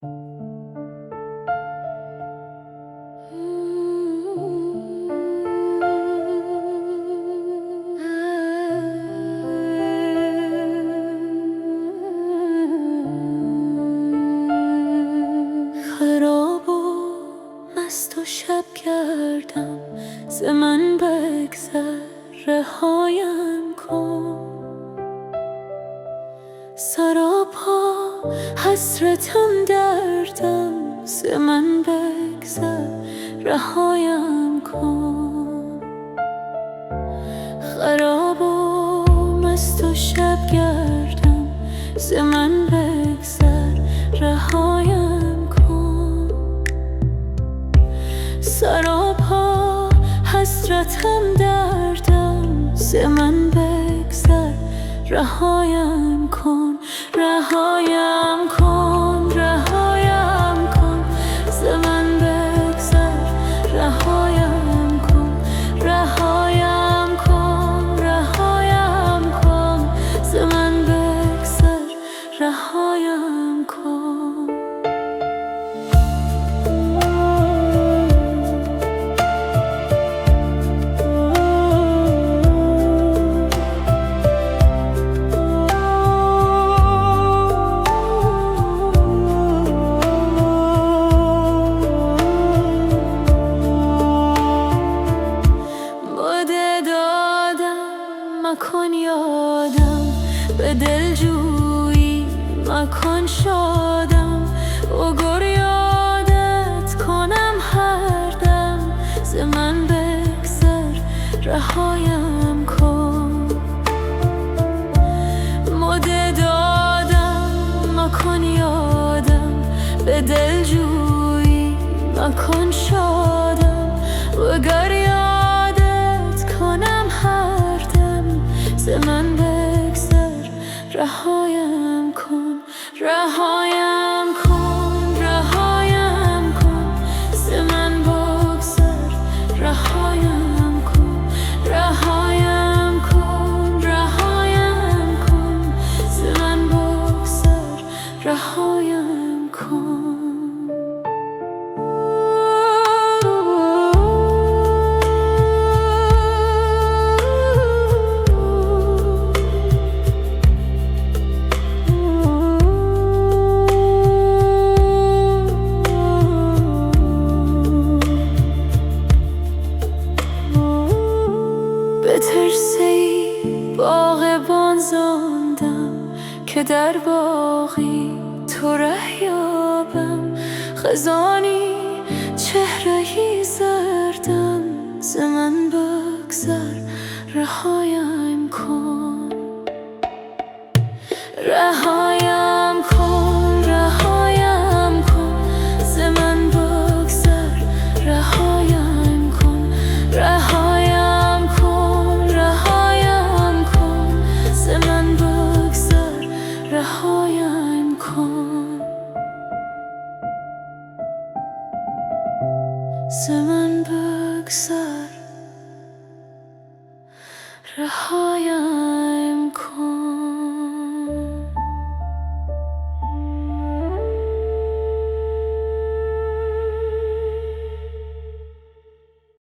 خراب و مست و شب گردم، ز من بگذر رهایم کن. سراپا حسرتم دردم، ز من بگذر رهایم کن. خراب و مست و شب گردم، ز من بگذر رهایم کن. سراپا حسرتم دردم، ز من بگذر رهایم کن. رهایم کن، رهایم کن، ز من بگذر رهایم کن. رهایم کن، رهایم کن، ز من بگذر رهایم کن. مکن یادم، به دلجویی مکن شادم. اگر یادت کنم هر دم، ز من بگذر رهایم کن. مده دادم مکن یادم، به دلجویی مکن شادم. اگر یادت کنم هر دم، ز من بگذر رهایم کن. رهایم کن، رهایم کن، ز من بگذر رهایم کن. رهایم کن، رهایم کن، ز من بگذر رهایم کن. به ترسی باغبان زاندم، که در باغی تو ره یابم. خزانی چهره‌ای زردم، ز من بگذر رهایم کن. رهایم کن، رهایم کن، ز من بگذر رهایم کن. رهایم کن، رهایم کن، ز من بگذر رهایم کن. ز من بگذر رهایم